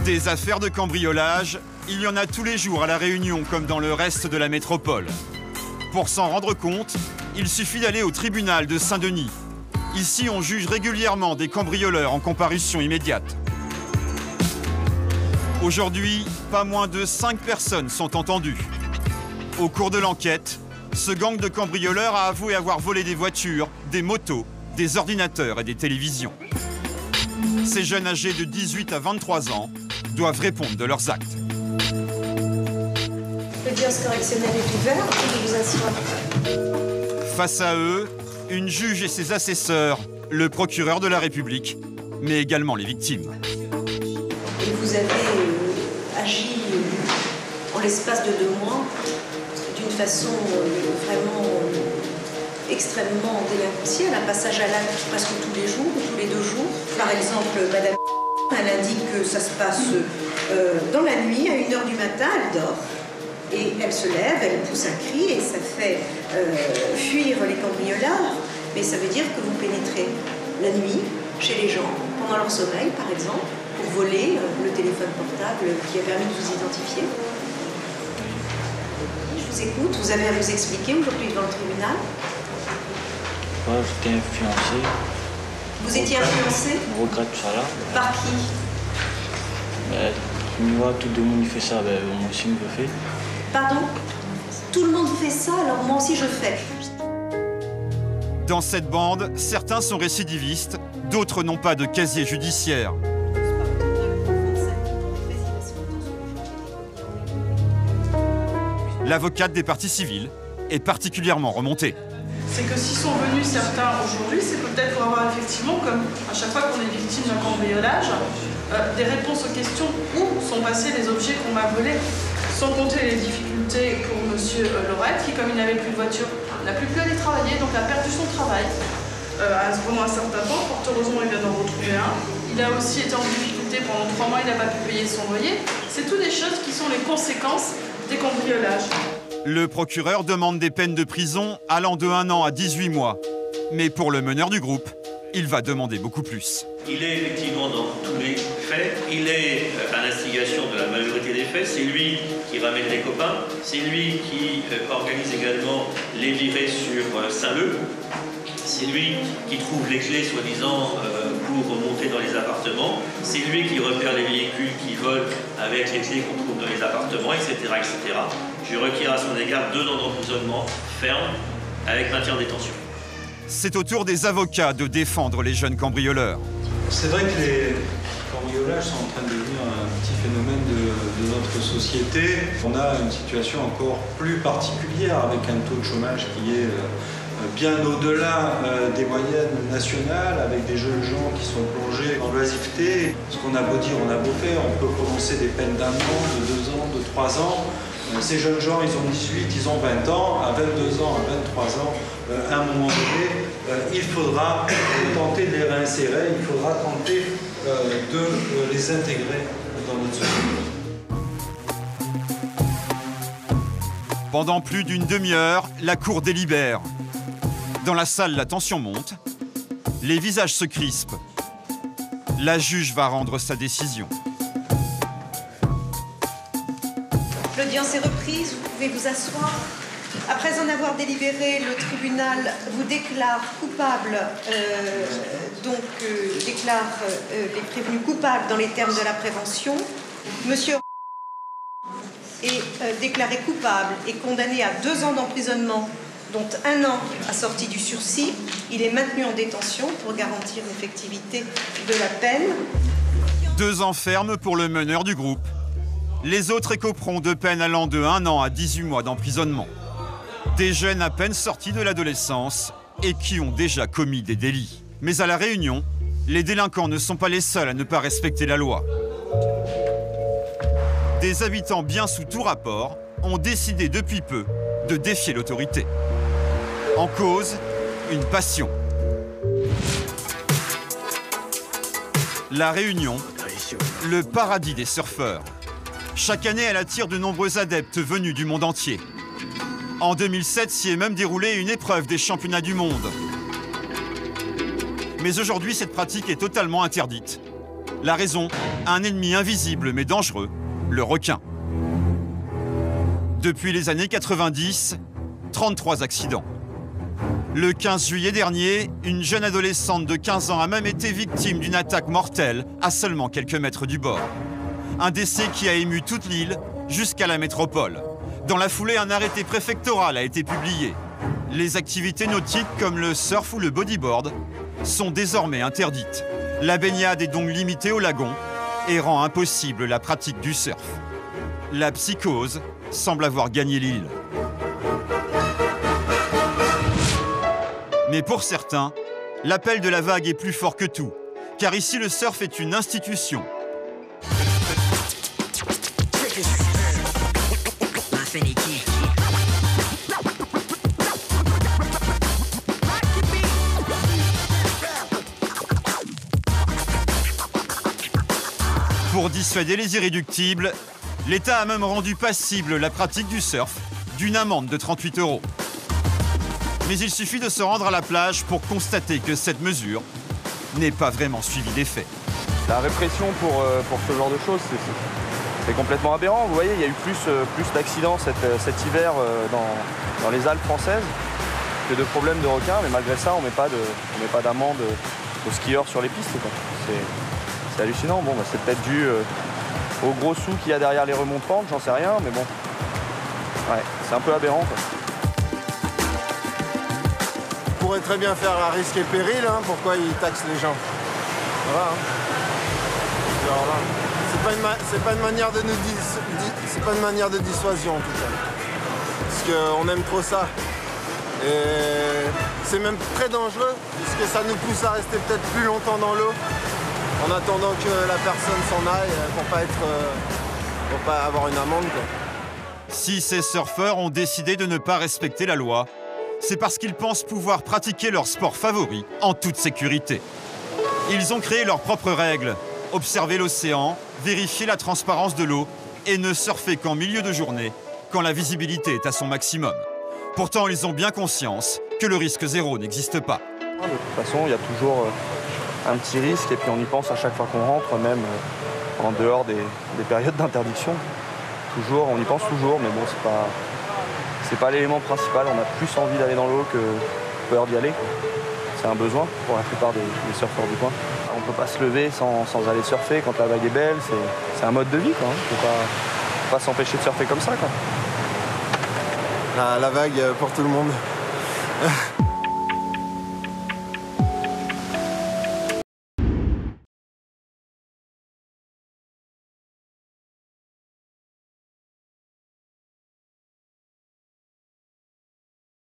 Des affaires de cambriolage, il y en a tous les jours à La Réunion comme dans le reste de la métropole. Pour s'en rendre compte, il suffit d'aller au tribunal de Saint-Denis. Ici, on juge régulièrement des cambrioleurs en comparution immédiate. Aujourd'hui, pas moins de 5 personnes sont entendues. Au cours de l'enquête, ce gang de cambrioleurs a avoué avoir volé des voitures, des motos, des ordinateurs et des télévisions. Ces jeunes âgés de 18 à 23 ans doivent répondre de leurs actes. L'audience correctionnelle est ouverte, veuillez vous asseoir. Face à eux, une juge et ses assesseurs, le procureur de la République, mais également les victimes. Et vous avez agi en l'espace de 2 mois d'une façon vraiment extrêmement délinquentielle, un passage à l'acte presque tous les jours ou tous les 2 jours. Par exemple, Madame elle indique que ça se passe dans la nuit, à 1h du matin, elle dort. Et elle se lève, elle pousse un cri et ça fait fuir les cambrioleurs. Mais ça veut dire que vous pénétrez la nuit chez les gens, pendant leur sommeil par exemple, pour voler le téléphone portable qui a permis de vous identifier. Je vous écoute, vous avez à vous expliquer aujourd'hui devant le tribunal. Ouais, j'étais influencé. Vous étiez influencé? Je regrette ça là. Par qui? Moi, tout le monde fait ça, moi aussi je le fais. Pardon? Tout le monde fait ça, alors moi aussi je fais. Dans cette bande, certains sont récidivistes, d'autres n'ont pas de casier judiciaire. L'avocate des parties civiles est particulièrement remontée. C'est que s'ils sont venus certains aujourd'hui, c'est peut-être pour avoir effectivement, comme à chaque fois qu'on est victime d'un cambriolage, des réponses aux questions où sont passés les objets qu'on m'a volés. Sans compter les difficultés pour M. Lorette, qui, comme il n'avait plus de voiture, n'a plus pu aller travailler, donc a perdu son travail pendant un certain temps. Fort heureusement, il vient d'en retrouver un. Il a aussi été en difficulté pendant 3 mois, il n'a pas pu payer son loyer. C'est toutes des choses qui sont les conséquences des cambriolages. Le procureur demande des peines de prison allant de 1 an à 18 mois. Mais pour le meneur du groupe, il va demander beaucoup plus. Il est effectivement dans tous les faits, il est à l'instigation de la majorité des faits, c'est lui qui ramène les copains, c'est lui qui organise également les virées sur Saint-Leu, c'est lui qui trouve les clés soi-disant pour monter dans les appartements, c'est lui qui repère les véhicules qui volent avec les clés qu'on trouve dans les appartements, etc., etc. Je requiers à son égard 2 ans d'emprisonnement ferme avec maintien en détention. C'est au tour des avocats de défendre les jeunes cambrioleurs. C'est vrai que les cambriolages sont en train de devenir un petit phénomène de notre société. On a une situation encore plus particulière avec un taux de chômage qui est bien au-delà des moyennes nationales, avec des jeunes gens qui sont plongés en l'oisiveté. Ce qu'on a beau dire, on a beau faire, on peut prononcer des peines d'1 an, de 2 ans, de 3 ans. Ces jeunes gens, ils ont 18, ils ont 20 ans, à 22 ans, à 23 ans, à un moment donné, il faudra tenter de les réinsérer, il faudra tenter de les intégrer dans notre société. Pendant plus d'une demi-heure, la cour délibère. Dans la salle, la tension monte. Les visages se crispent. La juge va rendre sa décision. L'audience est reprise, vous pouvez vous asseoir. Après en avoir délibéré, le tribunal vous déclare coupable, déclare les prévenus coupables dans les termes de la prévention. Monsieur est déclaré coupable et condamné à 2 ans d'emprisonnement, dont 1 an assorti du sursis. Il est maintenu en détention pour garantir l'effectivité de la peine. 2 ans ferme pour le meneur du groupe. Les autres écoperont de peines allant de 1 an à 18 mois d'emprisonnement. Des jeunes à peine sortis de l'adolescence et qui ont déjà commis des délits. Mais à La Réunion, les délinquants ne sont pas les seuls à ne pas respecter la loi. Des habitants bien sous tout rapport ont décidé depuis peu de défier l'autorité. En cause, une passion. La Réunion, le paradis des surfeurs. Chaque année, elle attire de nombreux adeptes venus du monde entier. En 2007, s'y est même déroulée une épreuve des championnats du monde. Mais aujourd'hui, cette pratique est totalement interdite. La raison, un ennemi invisible mais dangereux, le requin. Depuis les années 90, 33 accidents. Le 15 juillet dernier, une jeune adolescente de 15 ans a même été victime d'une attaque mortelle à seulement quelques mètres du bord. Un décès qui a ému toute l'île jusqu'à la métropole. Dans la foulée, un arrêté préfectoral a été publié. Les activités nautiques comme le surf ou le bodyboard sont désormais interdites. La baignade est donc limitée au lagon et rend impossible la pratique du surf. La psychose semble avoir gagné l'île. Mais pour certains, l'appel de la vague est plus fort que tout, car ici le surf est une institution. Pour dissuader les irréductibles, l'État a même rendu passible la pratique du surf d'une amende de 38 €. Mais il suffit de se rendre à la plage pour constater que cette mesure n'est pas vraiment suivie des faits. La répression pour ce genre de choses, c'est complètement aberrant. Vous voyez, il y a eu plus d'accidents cet hiver dans les Alpes françaises que de problèmes de requins, mais malgré ça, on met pas d'amende aux skieurs sur les pistes, quoi. C'est hallucinant. Bon, bah, c'est peut-être dû aux gros sous qu'il y a derrière les remontrantes, j'en sais rien, mais bon, ouais, c'est un peu aberrant, quoi. On pourrait très bien faire à risque et péril, hein, pourquoi ils taxent les gens? Voilà. Hein. C'est pas une manière de c'est pas une manière de dissuasion en tout cas. Parce qu'on aime trop ça. Et c'est même très dangereux, puisque ça nous pousse à rester peut-être plus longtemps dans l'eau, en attendant que la personne s'en aille pour pas avoir une amende, quoi. Si ces surfeurs ont décidé de ne pas respecter la loi, c'est parce qu'ils pensent pouvoir pratiquer leur sport favori en toute sécurité. Ils ont créé leurs propres règles, observer l'océan, vérifier la transparence de l'eau et ne surfer qu'en milieu de journée, quand la visibilité est à son maximum. Pourtant, ils ont bien conscience que le risque zéro n'existe pas. De toute façon, il y a toujours un petit risque et puis on y pense à chaque fois qu'on rentre, même en dehors des périodes d'interdiction. Toujours, on y pense toujours, mais bon, c'est pas l'élément principal. On a plus envie d'aller dans l'eau que peur d'y aller. C'est un besoin pour la plupart des surfeurs du coin. On ne peut pas se lever sans aller surfer quand la vague est belle. C'est un mode de vie, quoi. On ne peut pas s'empêcher de surfer comme ça, quoi. La vague pour tout le monde.